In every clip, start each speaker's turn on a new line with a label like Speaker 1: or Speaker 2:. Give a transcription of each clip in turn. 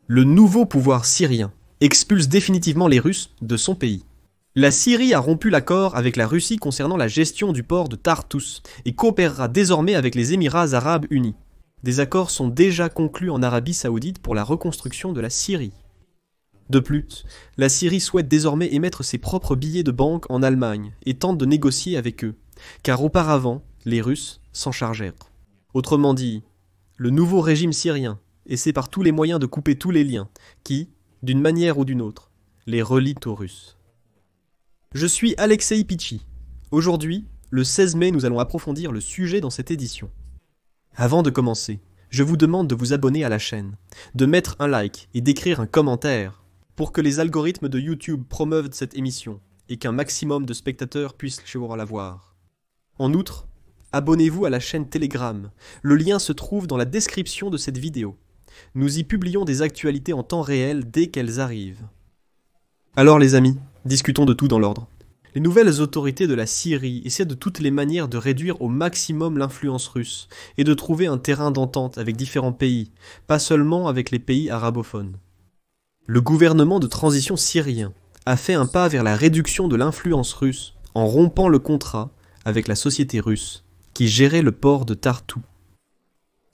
Speaker 1: Le nouveau pouvoir syrien expulse définitivement les Russes de son pays. La Syrie a rompu l'accord avec la Russie concernant la gestion du port de Tartous et coopérera désormais avec les Émirats arabes unis. Des accords sont déjà conclus en Arabie saoudite pour la reconstruction de la Syrie. De plus, la Syrie souhaite désormais émettre ses propres billets de banque en Allemagne et tente de négocier avec eux, car auparavant, les Russes s'en chargèrent. Autrement dit, le nouveau régime syrien essaie par tous les moyens de couper tous les liens qui, d'une manière ou d'une autre, les relient aux Russes. Je suis Alexei Pichi. Aujourd'hui, le 16 mai, nous allons approfondir le sujet dans cette édition. Avant de commencer, je vous demande de vous abonner à la chaîne, de mettre un like et d'écrire un commentaire pour que les algorithmes de YouTube promeuvent cette émission et qu'un maximum de spectateurs puissent la voir. En outre, abonnez-vous à la chaîne Telegram. Le lien se trouve dans la description de cette vidéo. Nous y publions des actualités en temps réel dès qu'elles arrivent. Alors les amis, discutons de tout dans l'ordre. Les nouvelles autorités de la Syrie essaient de toutes les manières de réduire au maximum l'influence russe et de trouver un terrain d'entente avec différents pays, pas seulement avec les pays arabophones. Le gouvernement de transition syrien a fait un pas vers la réduction de l'influence russe en rompant le contrat avec la société russe qui gérait le port de Tartou.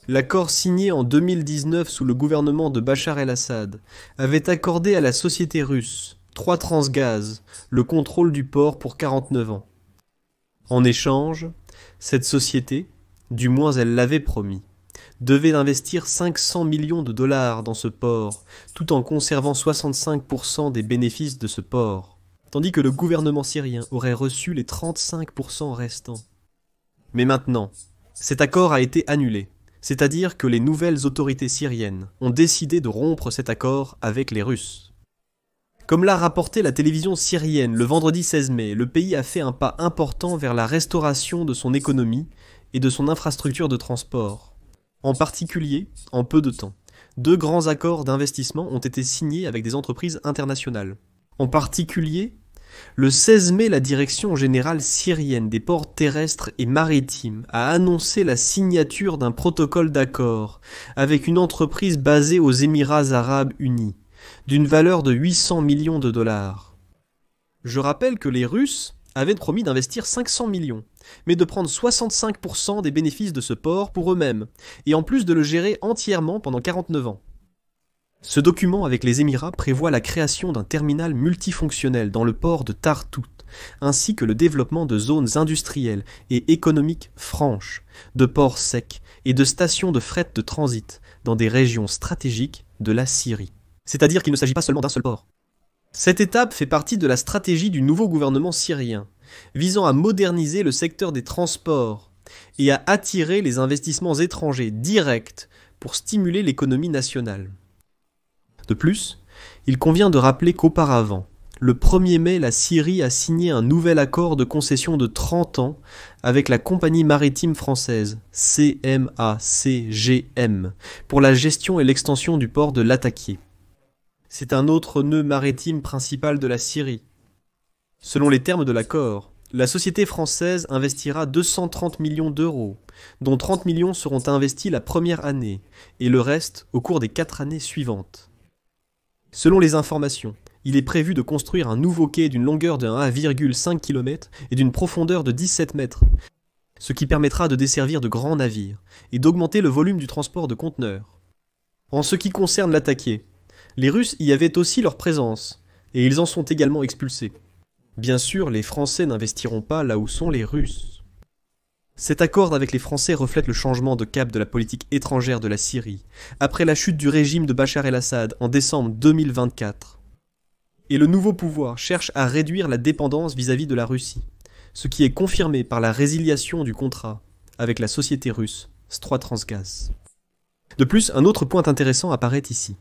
Speaker 1: L'accord signé en 2019 sous le gouvernement de Bachar el-Assad avait accordé à la société russe 3 Transgaz le contrôle du port pour 49 ans. En échange, cette société, du moins elle l'avait promis, devait investir 500 millions de dollars dans ce port, tout en conservant 65% des bénéfices de ce port, tandis que le gouvernement syrien aurait reçu les 35% restants. Mais maintenant, cet accord a été annulé, c'est-à-dire que les nouvelles autorités syriennes ont décidé de rompre cet accord avec les Russes. Comme l'a rapporté la télévision syrienne le vendredi 16 mai, le pays a fait un pas important vers la restauration de son économie et de son infrastructure de transport. En particulier, en peu de temps, 2 grands accords d'investissement ont été signés avec des entreprises internationales. En particulier, le 16 mai, la Direction générale syrienne des ports terrestres et maritimes a annoncé la signature d'un protocole d'accord avec une entreprise basée aux Émirats arabes unis, d'une valeur de 800 millions de dollars. Je rappelle que les Russes avaient promis d'investir 500 millions, mais de prendre 65% des bénéfices de ce port pour eux-mêmes, et en plus de le gérer entièrement pendant 49 ans. Ce document avec les Émirats prévoit la création d'un terminal multifonctionnel dans le port de Tartout, ainsi que le développement de zones industrielles et économiques franches, de ports secs et de stations de fret de transit dans des régions stratégiques de la Syrie. C'est-à-dire qu'il ne s'agit pas seulement d'un seul port. Cette étape fait partie de la stratégie du nouveau gouvernement syrien, visant à moderniser le secteur des transports et à attirer les investissements étrangers directs pour stimuler l'économie nationale. De plus, il convient de rappeler qu'auparavant, le 1er mai, la Syrie a signé un nouvel accord de concession de 30 ans avec la compagnie maritime française CMA-CGM pour la gestion et l'extension du port de Latakié. C'est un autre nœud maritime principal de la Syrie. Selon les termes de l'accord, la société française investira 230 millions d'euros, dont 30 millions seront investis la première année, et le reste au cours des 4 années suivantes. Selon les informations, il est prévu de construire un nouveau quai d'une longueur de 1,5 km et d'une profondeur de 17 mètres, ce qui permettra de desservir de grands navires et d'augmenter le volume du transport de conteneurs. En ce qui concerne Latakié, les Russes y avaient aussi leur présence, et ils en sont également expulsés. Bien sûr, les Français n'investiront pas là où sont les Russes. Cet accord avec les Français reflète le changement de cap de la politique étrangère de la Syrie, après la chute du régime de Bachar el-Assad en décembre 2024. Et le nouveau pouvoir cherche à réduire la dépendance vis-à-vis de la Russie, ce qui est confirmé par la résiliation du contrat avec la société russe Stroy Transgaz. De plus, un autre point intéressant apparaît ici.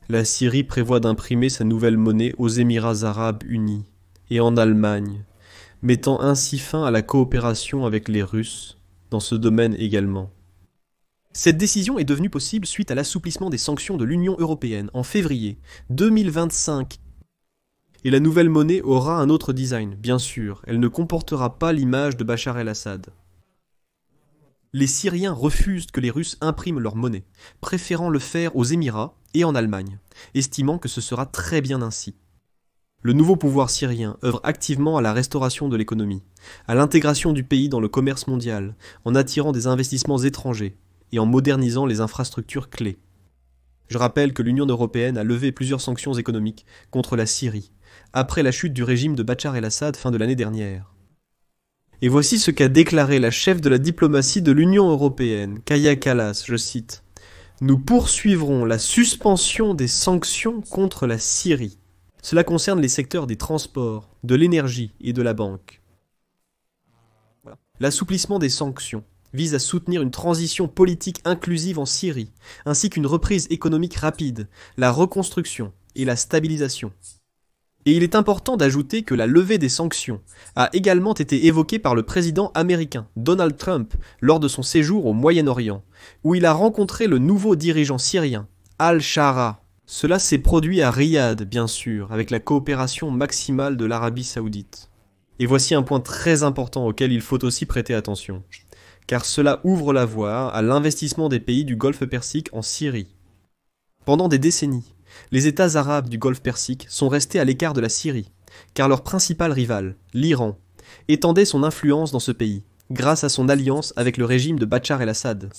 Speaker 1: La Syrie prévoit d'imprimer sa nouvelle monnaie aux Émirats arabes unis et en Allemagne, mettant ainsi fin à la coopération avec les Russes dans ce domaine également. Cette décision est devenue possible suite à l'assouplissement des sanctions de l'Union européenne en février 2025. Et la nouvelle monnaie aura un autre design, bien sûr, elle ne comportera pas l'image de Bachar el-Assad. Les Syriens refusent que les Russes impriment leur monnaie, préférant le faire aux Émirats et en Allemagne, estimant que ce sera très bien ainsi. Le nouveau pouvoir syrien œuvre activement à la restauration de l'économie, à l'intégration du pays dans le commerce mondial, en attirant des investissements étrangers et en modernisant les infrastructures clés. Je rappelle que l'Union européenne a levé plusieurs sanctions économiques contre la Syrie, après la chute du régime de Bachar el-Assad fin de l'année dernière. Et voici ce qu'a déclaré la chef de la diplomatie de l'Union européenne, Kaja Kallas, je cite « Nous poursuivrons la suspension des sanctions contre la Syrie. Cela concerne les secteurs des transports, de l'énergie et de la banque. » Voilà. L'assouplissement des sanctions vise à soutenir une transition politique inclusive en Syrie, ainsi qu'une reprise économique rapide, la reconstruction et la stabilisation. Et il est important d'ajouter que la levée des sanctions a également été évoquée par le président américain Donald Trump lors de son séjour au Moyen-Orient, où il a rencontré le nouveau dirigeant syrien, Al-Shara. Cela s'est produit à Riyad, bien sûr, avec la coopération maximale de l'Arabie Saoudite. Et voici un point très important auquel il faut aussi prêter attention, car cela ouvre la voie à l'investissement des pays du Golfe Persique en Syrie. Pendant des décennies, les États arabes du Golfe Persique sont restés à l'écart de la Syrie, car leur principal rival, l'Iran, étendait son influence dans ce pays, grâce à son alliance avec le régime de Bachar el-Assad.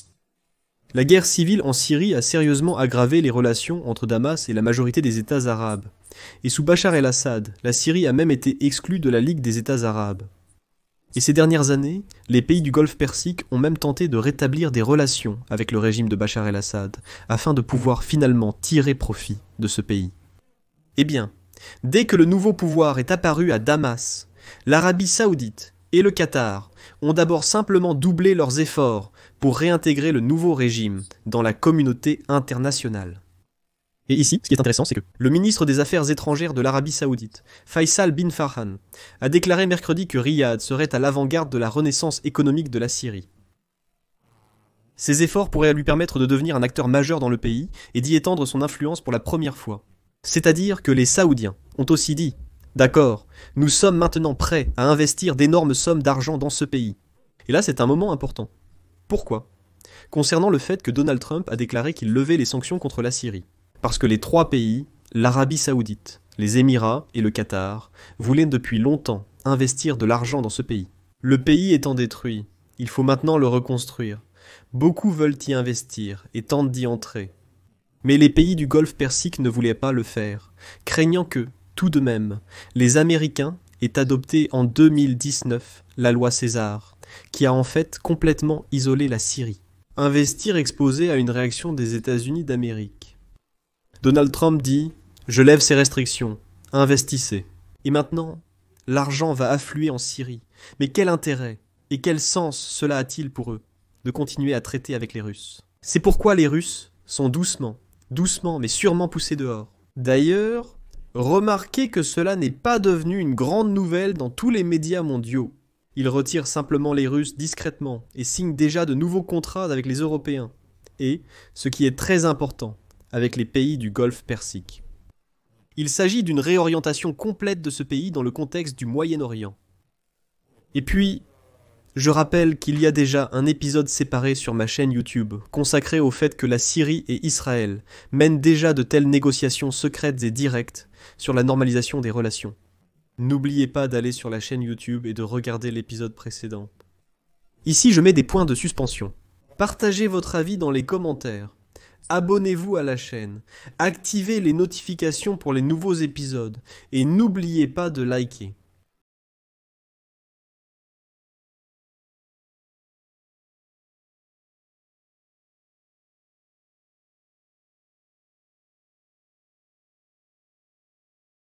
Speaker 1: La guerre civile en Syrie a sérieusement aggravé les relations entre Damas et la majorité des États arabes, et sous Bachar el-Assad, la Syrie a même été exclue de la Ligue des États arabes. Et ces dernières années, les pays du Golfe Persique ont même tenté de rétablir des relations avec le régime de Bachar el-Assad, afin de pouvoir finalement tirer profit de ce pays. Eh bien, dès que le nouveau pouvoir est apparu à Damas, l'Arabie Saoudite et le Qatar ont d'abord simplement doublé leurs efforts pour réintégrer le nouveau régime dans la communauté internationale. Et ici, ce qui est intéressant, c'est que le ministre des Affaires étrangères de l'Arabie Saoudite, Faisal bin Farhan, a déclaré mercredi que Riyad serait à l'avant-garde de la renaissance économique de la Syrie. Ces efforts pourraient lui permettre de devenir un acteur majeur dans le pays et d'y étendre son influence pour la première fois. C'est-à-dire que les Saoudiens ont aussi dit « D'accord, nous sommes maintenant prêts à investir d'énormes sommes d'argent dans ce pays. » Et là, c'est un moment important. Pourquoi ? Concernant le fait que Donald Trump a déclaré qu'il levait les sanctions contre la Syrie. Parce que les trois pays, l'Arabie Saoudite, les Émirats et le Qatar, voulaient depuis longtemps investir de l'argent dans ce pays. Le pays étant détruit, il faut maintenant le reconstruire. Beaucoup veulent y investir et tentent d'y entrer. Mais les pays du Golfe Persique ne voulaient pas le faire, craignant que, tout de même, les Américains aient adopté en 2019 la loi César, qui a en fait complètement isolé la Syrie. Investir exposé à une réaction des États-Unis d'Amérique. Donald Trump dit « Je lève ces restrictions, investissez ». Et maintenant, l'argent va affluer en Syrie. Mais quel intérêt et quel sens cela a-t-il pour eux de continuer à traiter avec les Russes? C'est pourquoi les Russes sont doucement mais sûrement poussés dehors. D'ailleurs, remarquez que cela n'est pas devenu une grande nouvelle dans tous les médias mondiaux. Ils retirent simplement les Russes discrètement et signent déjà de nouveaux contrats avec les Européens. Et, ce qui est très important, avec les pays du Golfe Persique. Il s'agit d'une réorientation complète de ce pays dans le contexte du Moyen-Orient. Et puis, je rappelle qu'il y a déjà un épisode séparé sur ma chaîne YouTube, consacré au fait que la Syrie et Israël mènent déjà de telles négociations secrètes et directes sur la normalisation des relations. N'oubliez pas d'aller sur la chaîne YouTube et de regarder l'épisode précédent. Ici, je mets des points de suspension. Partagez votre avis dans les commentaires. Abonnez-vous à la chaîne, activez les notifications pour les nouveaux épisodes et n'oubliez pas de liker.